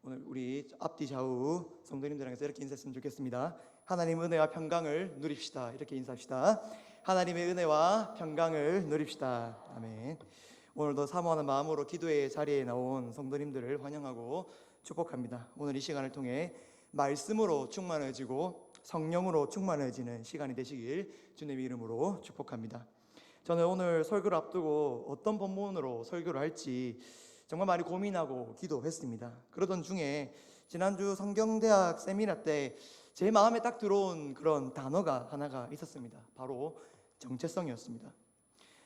오늘 우리 앞뒤 좌우 성도님들에게서 이렇게 인사했으면 좋겠습니다. 하나님의 은혜와 평강을 누립시다. 이렇게 인사합시다. 하나님의 은혜와 평강을 누립시다. 아멘. 오늘도 사모하는 마음으로 기도의 자리에 나온 성도님들을 환영하고 축복합니다. 오늘 이 시간을 통해 말씀으로 충만해지고 성령으로 충만해지는 시간이 되시길 주님의 이름으로 축복합니다. 저는 오늘 설교를 앞두고 어떤 본문으로 설교를 할지 정말 많이 고민하고 기도했습니다. 그러던 중에 지난주 성경대학 세미나 때 제 마음에 딱 들어온 그런 단어가 하나가 있었습니다. 바로 정체성이었습니다.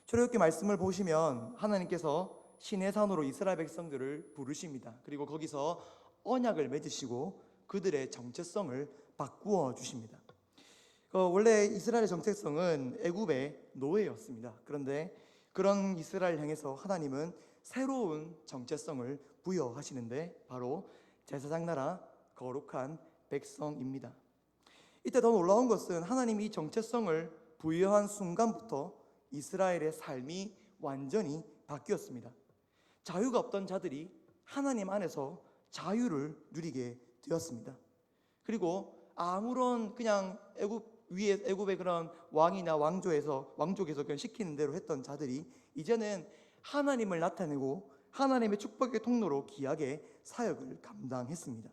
출애굽기 말씀을 보시면 하나님께서 시내산으로 이스라엘 백성들을 부르십니다. 그리고 거기서 언약을 맺으시고 그들의 정체성을 바꾸어 주십니다. 원래 이스라엘의 정체성은 애굽의 노예였습니다. 그런데 그런 이스라엘 향해서 하나님은 새로운 정체성을 부여하시는데 바로 제사장 나라 거룩한 백성입니다. 이때 더 놀라운 것은 하나님이 이 정체성을 부여한 순간부터 이스라엘의 삶이 완전히 바뀌었습니다. 자유가 없던 자들이 하나님 안에서 자유를 누리게 되었습니다. 그리고 아무런 그냥 애굽의 그런 왕이나 왕족에서 그냥 시키는 대로 했던 자들이 이제는 하나님을 나타내고 하나님의 축복의 통로로 귀하게 사역을 감당했습니다.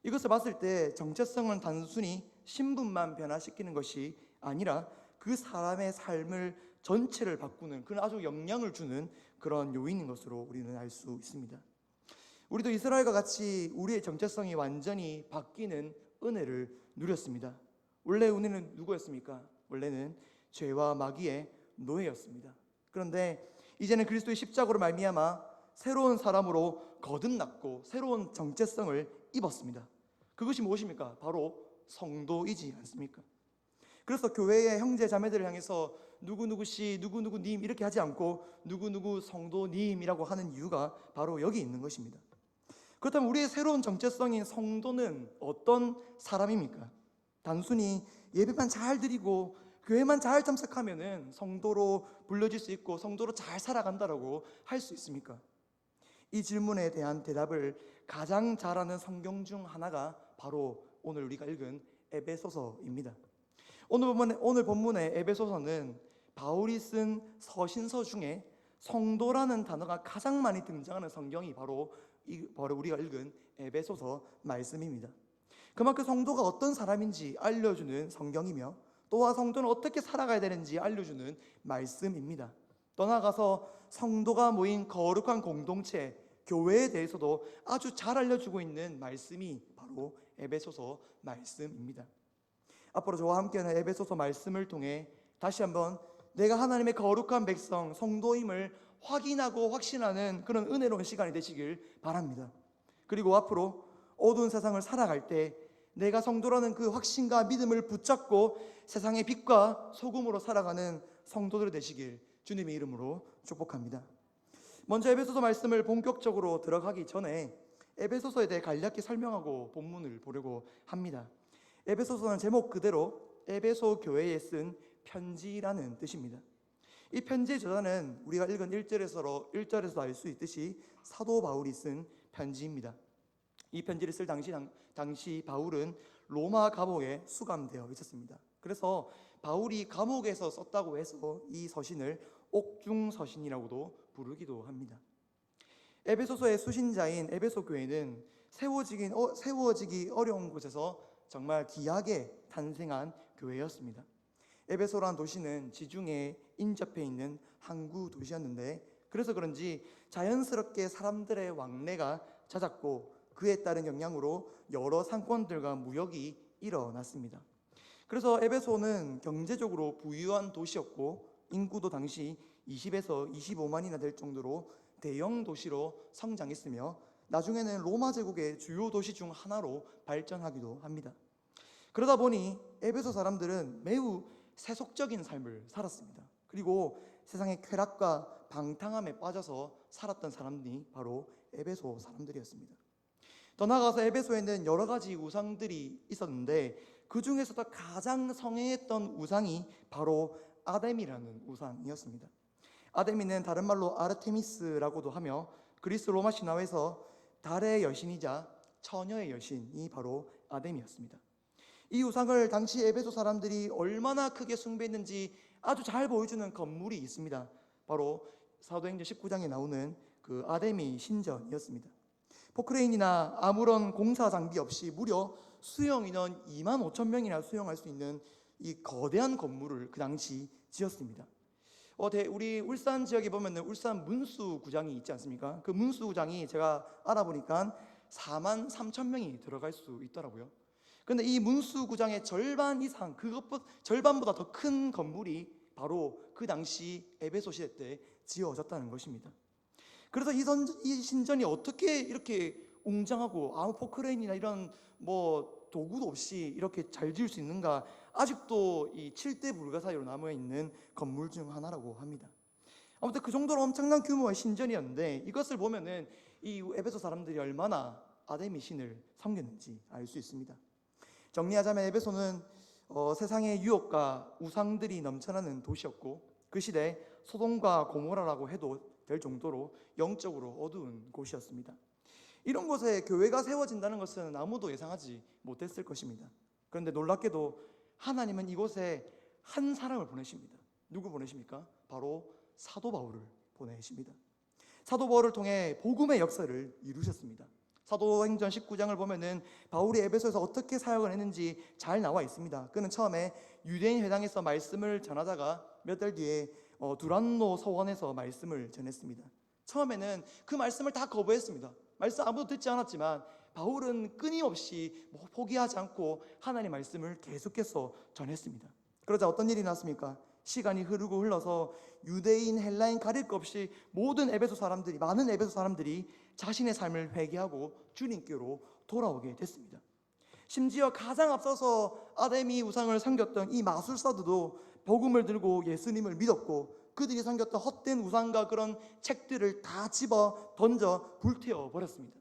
이것을 봤을 때 정체성은 단순히 신분만 변화시키는 것이 아니라 그 사람의 삶을 전체를 바꾸는 그런 아주 영향을 주는 그런 요인인 것으로 우리는 알 수 있습니다. 우리도 이스라엘과 같이 우리의 정체성이 완전히 바뀌는 은혜를 누렸습니다. 원래 우리는 누구였습니까? 원래는 죄와 마귀의 노예였습니다. 그런데 이제는 그리스도의 십자가로 말미암아 새로운 사람으로 거듭났고 새로운 정체성을 입었습니다. 그것이 무엇입니까? 바로 성도이지 않습니까? 그래서 교회의 형제 자매들을 향해서 누구누구씨, 누구누구님 이렇게 하지 않고 누구누구 성도님이라고 하는 이유가 바로 여기 있는 것입니다. 그렇다면 우리의 새로운 정체성인 성도는 어떤 사람입니까? 단순히 예배만 잘 드리고 교회만 잘 참석하면은 성도로 불려질 수 있고 성도로 잘 살아간다라고 할 수 있습니까? 이 질문에 대한 대답을 가장 잘하는 성경 중 하나가 바로 오늘 우리가 읽은 에베소서입니다. 오늘 본문의 에베소서는 바울이 쓴 서신서 중에 성도라는 단어가 가장 많이 등장하는 성경이 바로 우리가 읽은 에베소서 말씀입니다. 그만큼 성도가 어떤 사람인지 알려주는 성경이며 또한 성도는 어떻게 살아가야 되는지 알려주는 말씀입니다. 더 나아가서 성도가 모인 거룩한 공동체, 교회에 대해서도 아주 잘 알려주고 있는 말씀이 바로 에베소서 말씀입니다. 앞으로 저와 함께하는 에베소서 말씀을 통해 다시 한번 내가 하나님의 거룩한 백성, 성도임을 확인하고 확신하는 그런 은혜로운 시간이 되시길 바랍니다. 그리고 앞으로 어두운 세상을 살아갈 때 내가 성도라는 그 확신과 믿음을 붙잡고 세상의 빛과 소금으로 살아가는 성도들 되시길 주님의 이름으로 축복합니다. 먼저 에베소서 말씀을 본격적으로 들어가기 전에 에베소서에 대해 간략히 설명하고 본문을 보려고 합니다. 에베소서는 제목 그대로 에베소 교회에 쓴 편지라는 뜻입니다. 이 편지의 저자는 우리가 읽은 1절에서 알 수 있듯이 사도 바울이 쓴 편지입니다. 이 편지를 쓸 당시 바울은 로마 감옥에 수감되어 있었습니다. 그래서 바울이 감옥에서 썼다고 해서 이 서신을 옥중서신이라고도 부르기도 합니다. 에베소서의 수신자인 에베소 교회는 세워지기 어려운 곳에서 정말 귀하게 탄생한 교회였습니다. 에베소라는 도시는 지중해에 인접해 있는 항구 도시였는데 그래서 그런지 자연스럽게 사람들의 왕래가 잦았고 그에 따른 영향으로 여러 상권들과 무역이 일어났습니다. 그래서 에베소는 경제적으로 부유한 도시였고 인구도 당시 20에서 25만이나 될 정도로 대형 도시로 성장했으며 나중에는 로마 제국의 주요 도시 중 하나로 발전하기도 합니다. 그러다 보니 에베소 사람들은 매우 세속적인 삶을 살았습니다. 그리고 세상의 쾌락과 방탕함에 빠져서 살았던 사람들이 바로 에베소 사람들이었습니다. 더 나아가서 에베소에는 여러 가지 우상들이 있었는데 그 중에서도 가장 성행했던 우상이 바로 아데미라는 우상이었습니다. 아데미는 다른 말로 아르테미스라고도 하며 그리스 로마 신화에서 달의 여신이자 처녀의 여신이 바로 아데미였습니다. 이 우상을 당시 에베소 사람들이 얼마나 크게 숭배했는지 아주 잘 보여주는 건물이 있습니다. 바로 사도행전 19장에 나오는 그 아데미 신전이었습니다. 포크레인이나 아무런 공사 장비 없이 무려 수용 인원 2만 5천 명이나 수용할 수 있는 이 거대한 건물을 그 당시 지었습니다. 우리 울산 지역에 보면 울산 문수구장이 있지 않습니까? 그 문수구장이 제가 알아보니까 4만 3천 명이 들어갈 수 있더라고요. 그런데 이 문수구장의 절반 이상, 절반보다 더 큰 건물이 바로 그 당시 에베소 시대 때 지어졌다는 것입니다. 그래서 이 신전이 어떻게 이렇게 웅장하고 아무 포크레인이나 이런 도구도 없이 이렇게 잘 지을 수 있는가, 아직도 이 7대 불가사의로 남아있는 건물 중 하나라고 합니다. 아무튼 그 정도로 엄청난 규모의 신전이었는데, 이것을 보면은 이 에베소 사람들이 얼마나 아데미 신을 섬겼는지 알 수 있습니다. 정리하자면 에베소는 세상의 유혹과 우상들이 넘쳐나는 도시였고, 그 시대 소돔과 고모라라고 해도 될 정도로 영적으로 어두운 곳이었습니다. 이런 곳에 교회가 세워진다는 것은 아무도 예상하지 못했을 것입니다. 그런데 놀랍게도 하나님은 이곳에 한 사람을 보내십니다. 누구 보내십니까? 바로 사도 바울을 보내십니다. 사도 바울을 통해 복음의 역사를 이루셨습니다. 사도행전 19장을 보면은 바울이 에베소에서 어떻게 사역을 했는지 잘 나와 있습니다. 그는 처음에 유대인 회당에서 말씀을 전하다가 몇 달 뒤에 두란노 서원에서 말씀을 전했습니다. 처음에는 그 말씀을 다 거부했습니다. 말씀 아무도 듣지 않았지만 바울은 끊임없이 포기하지 않고 하나님의 말씀을 계속해서 전했습니다. 그러자 어떤 일이 났습니까? 시간이 흐르고 흘러서 유대인, 헬라인 가릴 것 없이 많은 에베소 사람들이 자신의 삶을 회개하고 주님께로 돌아오게 됐습니다. 심지어 가장 앞서서 아데미 우상을 섬겼던 이 마술사들도 복음을 들고 예수님을 믿었고, 그들이 섬겼던 헛된 우상과 그런 책들을 다 집어 던져 불태워 버렸습니다.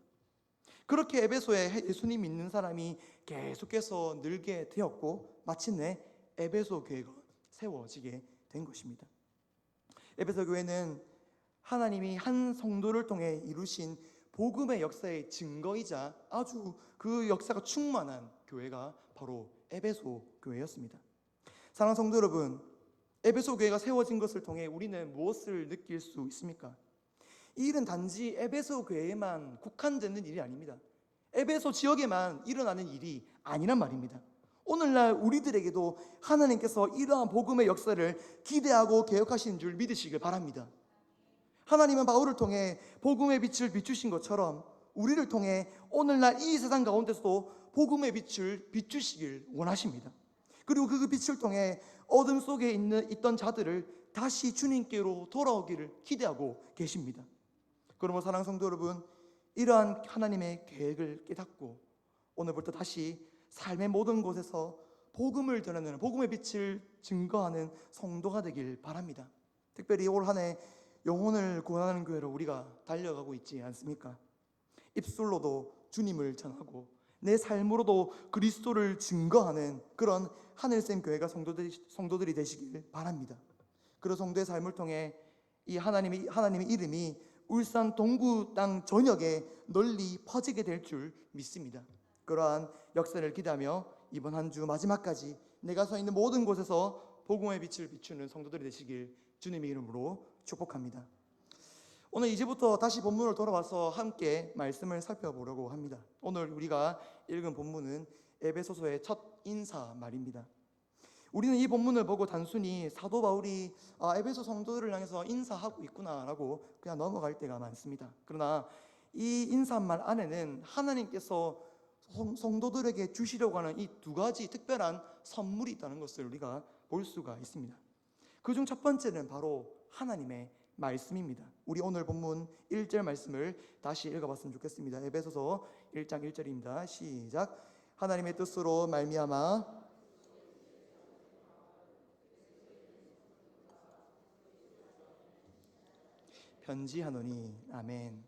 그렇게 에베소에 예수님 믿는 사람이 계속해서 늘게 되었고, 마침내 에베소 교회가 세워지게 된 것입니다. 에베소 교회는 하나님이 한 성도를 통해 이루신 복음의 역사의 증거이자 아주 그 역사가 충만한 교회가 바로 에베소 교회였습니다. 사랑하는 성도 여러분, 에베소 교회가 세워진 것을 통해 우리는 무엇을 느낄 수 있습니까? 이 일은 단지 에베소 교회에만 국한되는 일이 아닙니다. 에베소 지역에만 일어나는 일이 아니란 말입니다. 오늘날 우리들에게도 하나님께서 이러한 복음의 역사를 기대하고 계획하시는 줄 믿으시길 바랍니다. 하나님은 바울을 통해 복음의 빛을 비추신 것처럼 우리를 통해 오늘날 이 세상 가운데서도 복음의 빛을 비추시길 원하십니다. 그리고 그 빛을 통해 어둠 속에 있던 자들을 다시 주님께로 돌아오기를 기대하고 계십니다. 그러므로 사랑하는 성도 여러분, 이러한 하나님의 계획을 깨닫고 오늘부터 다시 삶의 모든 곳에서 복음을 드러내는, 복음의 빛을 증거하는 성도가 되길 바랍니다. 특별히 올 한 해 영혼을 구원하는 교회로 우리가 달려가고 있지 않습니까? 입술로도 주님을 전하고 내 삶으로도 그리스도를 증거하는 그런 하늘샘 교회가 성도들이 되시길 바랍니다. 그런 성도의 삶을 통해 이 하나님의 이름이 울산 동구 땅 전역에 널리 퍼지게 될 줄 믿습니다. 그러한 역사를 기대하며 이번 한 주 마지막까지 내가 서 있는 모든 곳에서 복음의 빛을 비추는 성도들이 되시길 주님의 이름으로 축복합니다. 오늘 이제부터 다시 본문을 돌아와서 함께 말씀을 살펴보려고 합니다. 오늘 우리가 읽은 본문은 에베소서의 첫 인사 말입니다. 우리는 이 본문을 보고 단순히 사도 바울이 에베소 성도들을 향해서 인사하고 있구나라고 그냥 넘어갈 때가 많습니다. 그러나 이 인사말 안에는 하나님께서 성도들에게 주시려고 하는 이 두 가지 특별한 선물이 있다는 것을 우리가 볼 수가 있습니다. 그중 첫 번째는 바로 하나님의 말씀입니다. 우리 오늘 본문 1절 말씀을 다시 읽어봤으면 좋겠습니다. 에베소서 1장 1절입니다. 시작. 하나님의 뜻으로 말미암아 편지하노니. 아멘.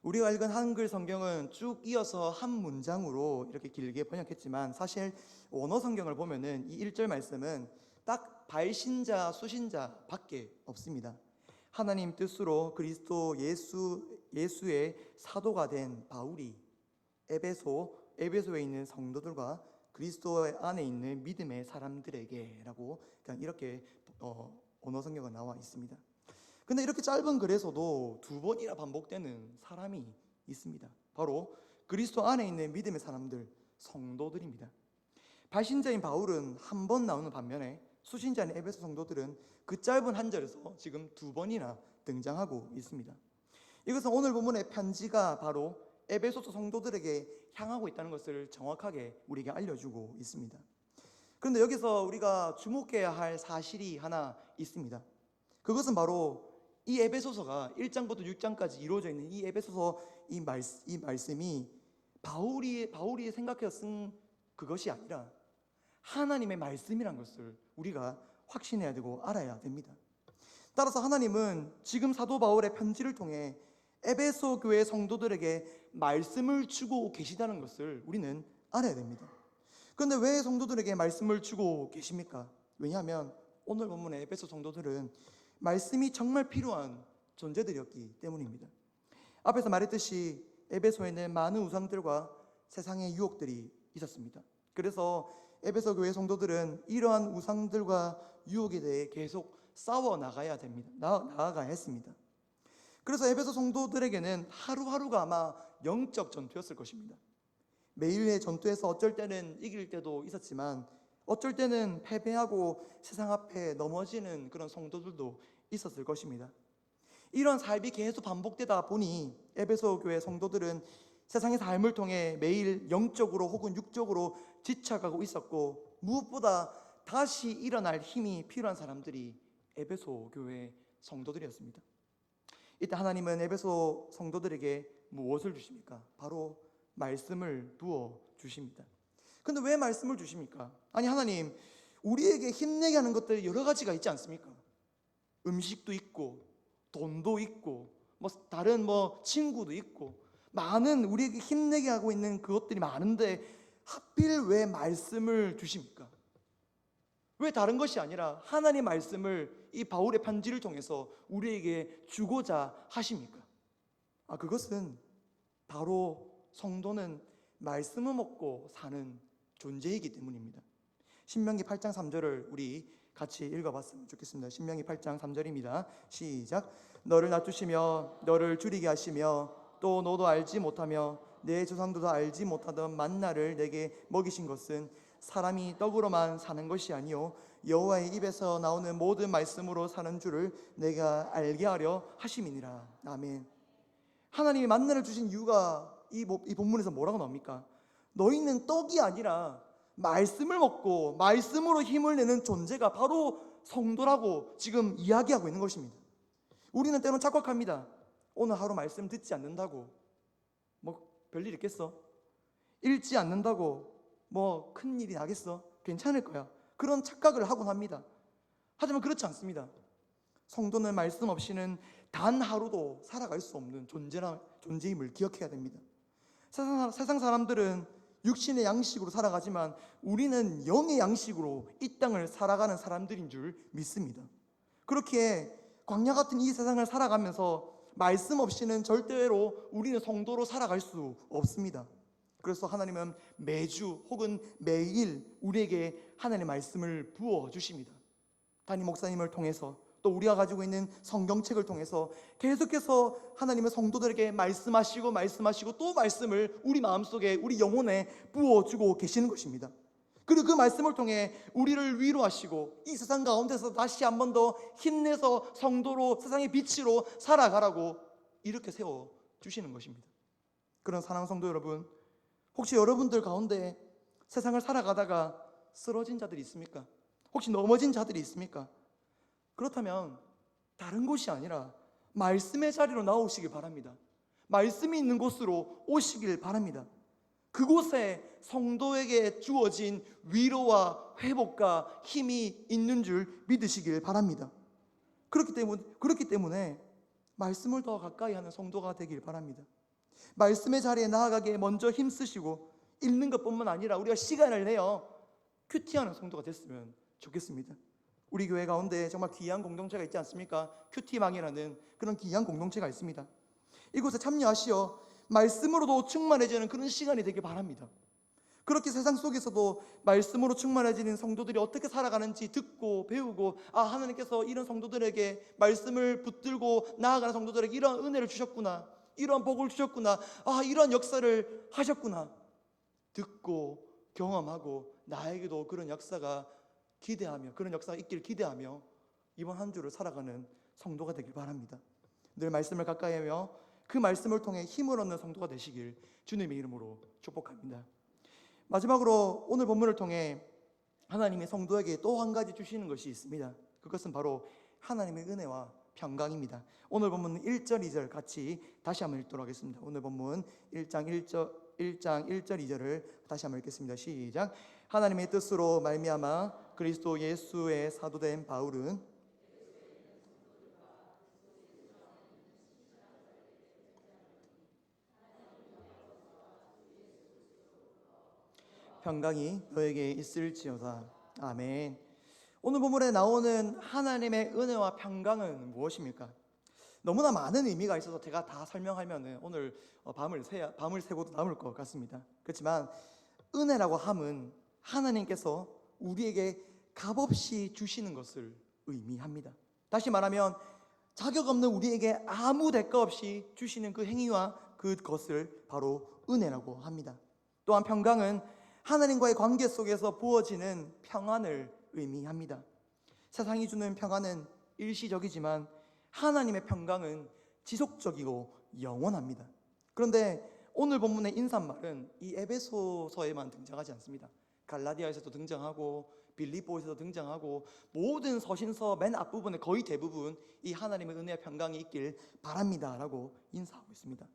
우리가 읽은 한글 성경은 쭉 이어서 한 문장으로 이렇게 길게 번역했지만 사실 원어 성경을 보면은 이 1절 말씀은 딱 발신자, 수신자 밖에 없습니다. 하나님 뜻으로 그리스도 예수의 사도가 된 바울이 에베소에 있는 성도들과 그리스도 안에 있는 믿음의 사람들에게라고 그냥 이렇게 언어 성경은 나와 있습니다. 근데 이렇게 짧은 글에서도 두 번이나 반복되는 사람이 있습니다. 바로 그리스도 안에 있는 믿음의 사람들, 성도들입니다. 발신자인 바울은 한 번 나오는 반면에 수신자인 에베소 성도들은 그 짧은 한 절에서 지금 두 번이나 등장하고 있습니다. 이것은 오늘 본문의 편지가 바로 에베소서 성도들에게 향하고 있다는 것을 정확하게 우리에게 알려주고 있습니다. 그런데 여기서 우리가 주목해야 할 사실이 하나 있습니다. 그것은 바로 이 에베소서가 1장부터 6장까지 이루어져 있는 이 에베소서 이 말씀이 바울이 생각해서 쓴 그것이 아니라 하나님의 말씀이란 것을 우리가 확신해야 되고 알아야 됩니다. 따라서 하나님은 지금 사도 바울의 편지를 통해 에베소 교회 성도들에게 말씀을 주고 계시다는 것을 우리는 알아야 됩니다. 그런데 왜 성도들에게 말씀을 주고 계십니까? 왜냐하면 오늘 본문의 에베소 성도들은 말씀이 정말 필요한 존재들이었기 때문입니다. 앞에서 말했듯이 에베소에는 많은 우상들과 세상의 유혹들이 있었습니다. 그래서 에베소 교회 성도들은 이러한 우상들과 유혹에 대해 계속 싸워 나가야 됩니다. 나아가야 했습니다. 그래서 에베소 성도들에게는 하루하루가 아마 영적 전투였을 것입니다. 매일의 전투에서 어쩔 때는 이길 때도 있었지만 어쩔 때는 패배하고 세상 앞에 넘어지는 그런 성도들도 있었을 것입니다. 이런 삶이 계속 반복되다 보니 에베소 교회 성도들은 세상의 삶을 통해 매일 영적으로 혹은 육적으로 지쳐가고 있었고, 무엇보다 다시 일어날 힘이 필요한 사람들이 에베소 교회 성도들이었습니다. 이때 하나님은 에베소 성도들에게 무엇을 주십니까? 바로 말씀을 부어 주십니다. 근데 왜 말씀을 주십니까? 아니, 하나님, 우리에게 힘내게 하는 것들 여러 가지가 있지 않습니까? 음식도 있고 돈도 있고 다른 친구도 있고 많은 우리에게 힘내게 하고 있는 그것들이 많은데 하필 왜 말씀을 주십니까? 왜 다른 것이 아니라 하나님의 말씀을 이 바울의 편지를 통해서 우리에게 주고자 하십니까? 그것은 바로 성도는 말씀을 먹고 사는 존재이기 때문입니다. 신명기 8장 3절을 우리 같이 읽어봤으면 좋겠습니다. 신명기 8장 3절입니다. 시작. 너를 낮추시며 너를 줄이게 하시며 또 너도 알지 못하며 내 조상들도 알지 못하던 만나를 내게 먹이신 것은 사람이 떡으로만 사는 것이 아니요 여호와의 입에서 나오는 모든 말씀으로 사는 줄을 내가 알게 하려 하심이니라. 아멘. 하나님이 만나를 주신 이유가 이 본문에서 뭐라고 나옵니까? 너희는 떡이 아니라 말씀을 먹고 말씀으로 힘을 내는 존재가 바로 성도라고 지금 이야기하고 있는 것입니다. 우리는 때론 착각합니다. 오늘 하루 말씀 듣지 않는다고 별일 있겠어? 읽지 않는다고 큰일이 나겠어? 괜찮을 거야. 그런 착각을 하곤 합니다. 하지만 그렇지 않습니다. 성도는 말씀 없이는 단 하루도 살아갈 수 없는 존재임을 기억해야 됩니다. 세상 사람들은 육신의 양식으로 살아가지만 우리는 영의 양식으로 이 땅을 살아가는 사람들인 줄 믿습니다. 그렇게 광야 같은 이 세상을 살아가면서 말씀 없이는 절대로 우리는 성도로 살아갈 수 없습니다. 그래서 하나님은 매주 혹은 매일 우리에게 하나님의 말씀을 부어주십니다. 담임 목사님을 통해서 또 우리가 가지고 있는 성경책을 통해서 계속해서 하나님의 성도들에게 말씀하시고 또 말씀을 우리 마음속에 우리 영혼에 부어주고 계시는 것입니다. 그리고 그 말씀을 통해 우리를 위로하시고 이 세상 가운데서 다시 한 번 더 힘내서 성도로 세상의 빛으로 살아가라고 이렇게 세워주시는 것입니다. 그런 사랑하는 성도 여러분, 혹시 여러분들 가운데 세상을 살아가다가 쓰러진 자들이 있습니까? 혹시 넘어진 자들이 있습니까? 그렇다면 다른 곳이 아니라 말씀의 자리로 나오시길 바랍니다. 말씀이 있는 곳으로 오시길 바랍니다. 그곳에 성도에게 주어진 위로와 회복과 힘이 있는 줄 믿으시길 바랍니다. 그렇기 때문에 말씀을 더 가까이 하는 성도가 되길 바랍니다. 말씀의 자리에 나아가기에 먼저 힘쓰시고 읽는 것뿐만 아니라 우리가 시간을 내어 큐티하는 성도가 됐으면 좋겠습니다. 우리 교회 가운데 정말 귀한 공동체가 있지 않습니까? 큐티망이라는 그런 귀한 공동체가 있습니다. 이곳에 참여하시어 말씀으로도 충만해지는 그런 시간이 되길 바랍니다. 그렇게 세상 속에서도 말씀으로 충만해지는 성도들이 어떻게 살아가는지 듣고 배우고, 하나님께서 이런 성도들에게 말씀을 붙들고 나아가는 성도들에게 이런 은혜를 주셨구나, 이런 복을 주셨구나, 이런 역사를 하셨구나, 듣고 경험하고 나에게도 그런 역사가 그런 역사가 있길 기대하며 이번 한 주를 살아가는 성도가 되길 바랍니다. 늘 말씀을 가까이 하며 그 말씀을 통해 힘을 얻는 성도가 되시길 주님의 이름으로 축복합니다. 마지막으로 오늘 본문을 통해 하나님이 성도에게 또 한 가지 주시는 것이 있습니다. 그것은 바로 하나님의 은혜와 평강입니다. 오늘 본문 1절 2절 같이 다시 한번 읽도록 하겠습니다. 오늘 본문 1장 1절 2절을 다시 한번 읽겠습니다. 시작. 하나님의 뜻으로 말미암아 그리스도 예수의 사도된 바울은 평강이 너에게 있을지어다. 아멘. 오늘 본문에 나오는 하나님의 은혜와 평강은 무엇입니까? 너무나 많은 의미가 있어서 제가 다 설명하면 오늘 밤을 새고도 남을 것 같습니다. 그렇지만 은혜라고 함은 하나님께서 우리에게 값없이 주시는 것을 의미합니다. 다시 말하면 자격 없는 우리에게 아무 대가 없이 주시는 그 행위와 그것을 바로 은혜라고 합니다. 또한 평강은 하나님과의 관계 속에서 부어지는 평안을 의미합니다. 세상이 주는 평안은 일시적이지만 하나님의 평강은 지속적이고 영원합니다. 그런데 오늘 본문의 인사말은 이 에베소서에만 등장하지 않습니다. 갈라디아에서도 등장하고 빌립보에서도 등장하고 모든 서신서 맨 앞부분에 거의 대부분 이 하나님의 은혜와 평강이 있길 바랍니다 라고 인사하고 있습니다.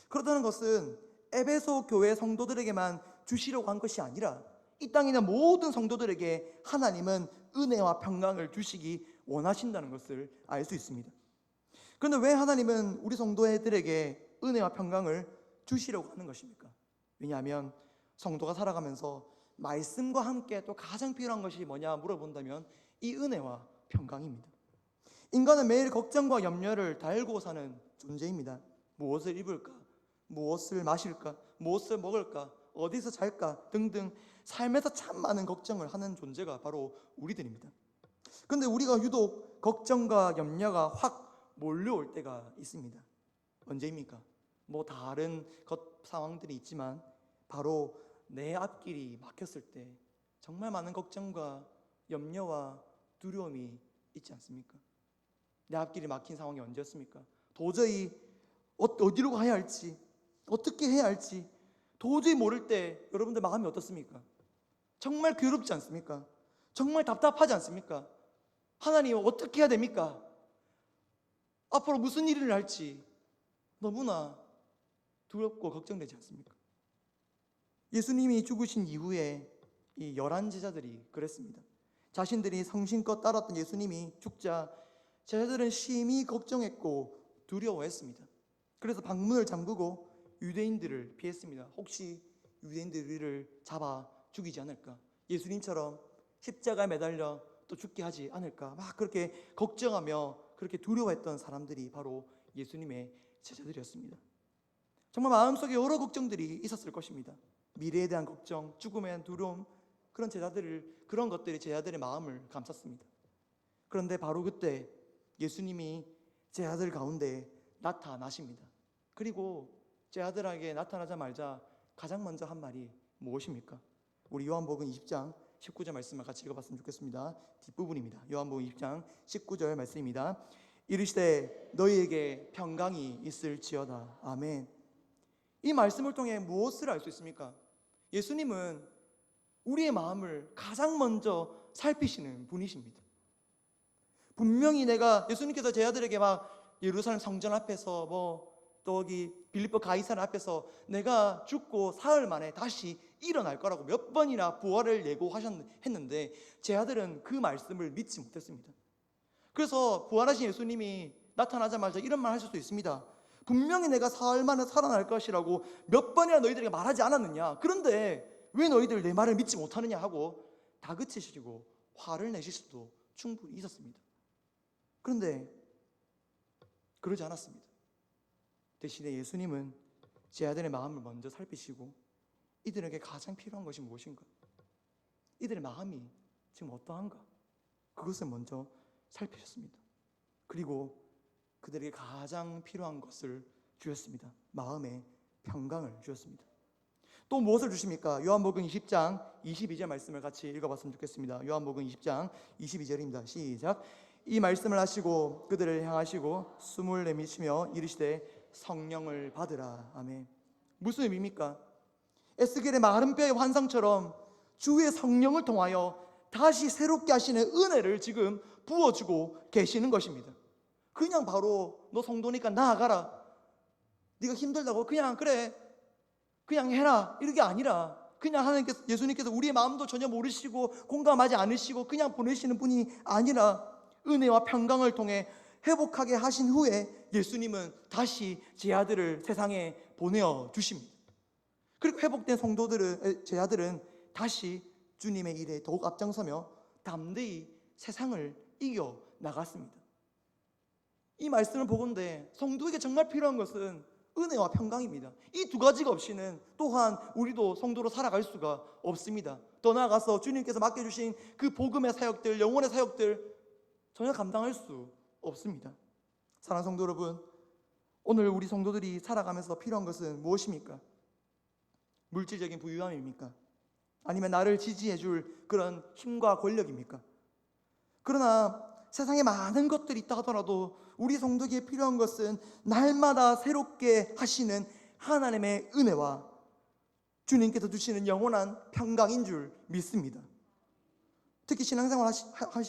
그렇다는 것은 에베소 교회 성도들에게만 주시려고 한 것이 아니라 이 땅에 있는 모든 성도들에게 하나님은 은혜와 평강을 주시기 원하신다는 것을 알 수 있습니다. 그런데 왜 하나님은 우리 성도들에게 은혜와 평강을 주시려고 하는 것입니까? 왜냐하면 성도가 살아가면서 말씀과 함께 또 가장 필요한 것이 뭐냐 물어본다면 이 은혜와 평강입니다. 인간은 매일 걱정과 염려를 달고 사는 존재입니다. 무엇을 입을까? 무엇을 마실까? 무엇을 먹을까? 어디서 잘까? 등등 삶에서 참 많은 걱정을 하는 존재가 바로 우리들입니다. 그런데 우리가 유독 걱정과 염려가 확 몰려올 때가 있습니다. 언제입니까? 다른 상황들이 있지만 바로 내 앞길이 막혔을 때 정말 많은 걱정과 염려와 두려움이 있지 않습니까? 내 앞길이 막힌 상황이 언제였습니까? 도저히 어디로 가야 할지, 어떻게 해야 할지 도저히 모를 때 여러분들 마음이 어떻습니까? 정말 괴롭지 않습니까? 정말 답답하지 않습니까? 하나님 어떻게 해야 됩니까? 앞으로 무슨 일을 할지 너무나 두렵고 걱정되지 않습니까? 예수님이 죽으신 이후에 이 11제자들이 그랬습니다. 자신들이 성심껏 따랐던 예수님이 죽자 제자들은 심히 걱정했고 두려워했습니다. 그래서 방문을 잠그고 유대인들을 피했습니다. 혹시 유대인들이 우리를 잡아 죽이지 않을까? 예수님처럼 십자가에 매달려 또 죽게 하지 않을까? 막 그렇게 걱정하며 그렇게 두려워했던 사람들이 바로 예수님의 제자들이었습니다. 정말 마음속에 여러 걱정들이 있었을 것입니다. 미래에 대한 걱정, 죽음에 대한 두려움, 그런 것들이 제자들의 마음을 감쌌습니다. 그런데 바로 그때 예수님이 제자들 가운데 나타나십니다. 그리고 제자들에게 나타나자마자 가장 먼저 한 말이 무엇입니까? 우리 요한복음 20장 19절 말씀을 같이 읽어봤으면 좋겠습니다. 뒷부분입니다. 요한복음 20장 19절 말씀입니다. 이르시되 너희에게 평강이 있을지어다. 아멘. 이 말씀을 통해 무엇을 알 수 있습니까? 예수님은 우리의 마음을 가장 먼저 살피시는 분이십니다. 분명히 예수님께서 제자들에게 막 예루살렘 성전 앞에서 또 여기 빌립보 가이사랴 앞에서 내가 죽고 사흘 만에 다시 일어날 거라고 몇 번이나 부활을 예고했는데 제자들은 그 말씀을 믿지 못했습니다. 그래서 부활하신 예수님이 나타나자마자 이런 말 하실 수도 있습니다. 분명히 내가 사흘 만에 살아날 것이라고 몇 번이나 너희들에게 말하지 않았느냐? 그런데 왜 너희들 내 말을 믿지 못하느냐 하고 다그치시고 화를 내실 수도 충분히 있었습니다. 그런데 그러지 않았습니다. 대신에 예수님은 제 아들의 마음을 먼저 살피시고 이들에게 가장 필요한 것이 무엇인가? 이들의 마음이 지금 어떠한가? 그것을 먼저 살피셨습니다. 그리고 그들에게 가장 필요한 것을 주셨습니다. 마음의 평강을 주셨습니다. 또 무엇을 주십니까? 요한복음 20장 22절 말씀을 같이 읽어봤으면 좋겠습니다. 요한복음 20장 22절입니다. 시작. 이 말씀을 하시고 그들을 향하시고 숨을 내쉬며 이르시되 성령을 받으라. 아멘. 무슨 의미입니까? 에스겔의 마른 뼈의 환상처럼 주의 성령을 통하여 다시 새롭게 하시는 은혜를 지금 부어주고 계시는 것입니다. 그냥 바로 너 성도니까 나아가라, 네가 힘들다고 그냥 그래 그냥 해라 이게 아니라, 그냥 하나님께서, 예수님께서 우리의 마음도 전혀 모르시고 공감하지 않으시고 그냥 보내시는 분이 아니라 은혜와 평강을 통해 회복하게 하신 후에 예수님은 다시 제 아들을 세상에 보내어 주십니다. 그리고 회복된 성도들은, 제 아들은 다시 주님의 일에 더욱 앞장서며 담대히 세상을 이겨 나갔습니다. 이 말씀을 보건대 성도에게 정말 필요한 것은 은혜와 평강입니다. 이 두 가지가 없이는 또한 우리도 성도로 살아갈 수가 없습니다. 더 나아가서 주님께서 맡겨주신 그 복음의 사역들, 영혼의 사역들 전혀 감당할 수 없습니다. 사랑하는 성도 여러분, 오늘 우리 성도들이 살아가면서 필요한 것은 무엇입니까? 물질적인 부유함입니까? 아니면 나를 지지해 줄 그런 힘과 권력입니까? 그러나 세상에 많은 것들이 있다 하더라도 우리 성도에게 필요한 것은 날마다 새롭게 하시는 하나님의 은혜와 주님께서 주시는 영원한 평강인 줄 믿습니다. 특히 신앙생활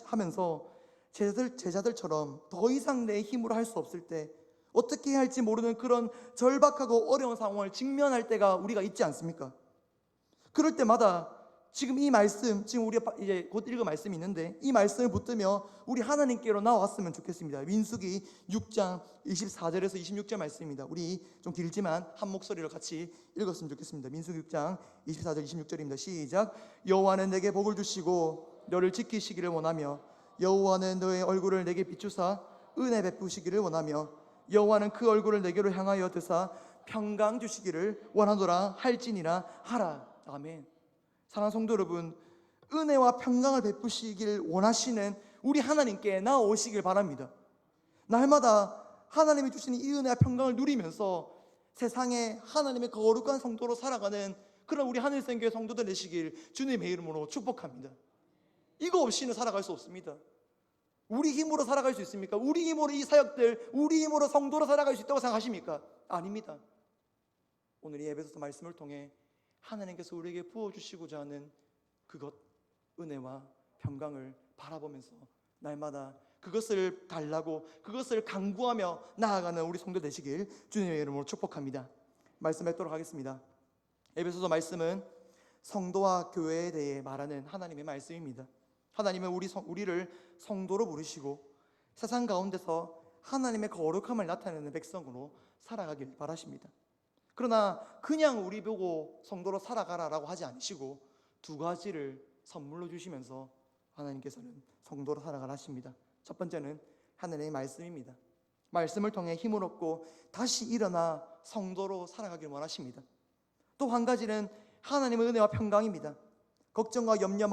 하면서 제자들처럼 더 이상 내 힘으로 할 수 없을 때 어떻게 해야 할지 모르는 그런 절박하고 어려운 상황을 직면할 때가 우리가 있지 않습니까? 그럴 때마다 지금 이 말씀, 지금 우리가 이제 곧 읽을 말씀이 있는데 이 말씀을 붙들며 우리 하나님께로 나왔으면 좋겠습니다. 민수기 6장 24절에서 26절 말씀입니다. 우리 좀 길지만 한 목소리로 같이 읽었으면 좋겠습니다. 민수기 6장 24절 26절입니다. 시작. 여호와는 내게 복을 주시고 너를 지키시기를 원하며 여호와는 너의 얼굴을 내게 비추사 은혜 베푸시기를 원하며 여호와는 그 얼굴을 내게로 향하여 드사 평강 주시기를 원하노라 할지니라 하라. 아멘. 사랑하는 성도 여러분, 은혜와 평강을 베푸시길 원하시는 우리 하나님께 나아오시길 바랍니다. 날마다 하나님이 주시는 이 은혜와 평강을 누리면서 세상에 하나님의 거룩한 성도로 살아가는 그런 우리 하늘생교회 성도들 되시길 주님의 이름으로 축복합니다. 이거 없이는 살아갈 수 없습니다. 우리 힘으로 살아갈 수 있습니까? 우리 힘으로 이 사역들, 우리 힘으로 성도로 살아갈 수 있다고 생각하십니까? 아닙니다. 오늘 이 에베소서 말씀을 통해 하나님께서 우리에게 부어주시고자 하는 그것, 은혜와 평강을 바라보면서 날마다 그것을 달라고, 그것을 강구하며 나아가는 우리 성도 되시길 주님의 이름으로 축복합니다. 말씀 뵙도록 하겠습니다. 에베소서 말씀은 성도와 교회에 대해 말하는 하나님의 말씀입니다. 하나님은 우리를 성도로 부르시고 세상 가운데서 하나님의 거룩함을 나타내는 백성으로 살아가길 바라십니다. 그러나 그냥 우리 보고 성도로 살아가라라고 하지 않으시고 두 가지를 선물로 주시면서 하나님께서는 성도로 살아가라 하십니다. 첫 번째는 하나님의 말씀입니다. 말씀을 통해 힘을 얻고 다시 일어나 성도로 살아가길 원하십니다. 또 한 가지는 하나님의 은혜와 평강입니다. 걱정과 염려가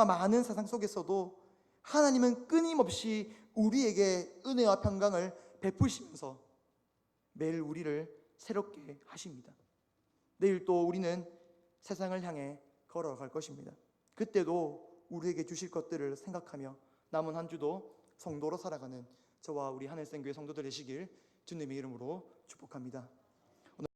많은 세상 속에서도 하나님은 끊임없이 우리에게 은혜와 평강을 베푸시면서 매일 우리를 새롭게 하십니다. 내일 또 우리는 세상을 향해 걸어갈 것입니다. 그때도 우리에게 주실 것들을 생각하며 남은 한 주도 성도로 살아가는 저와 우리 하늘생교회 성도들 되시길 주님의 이름으로 축복합니다.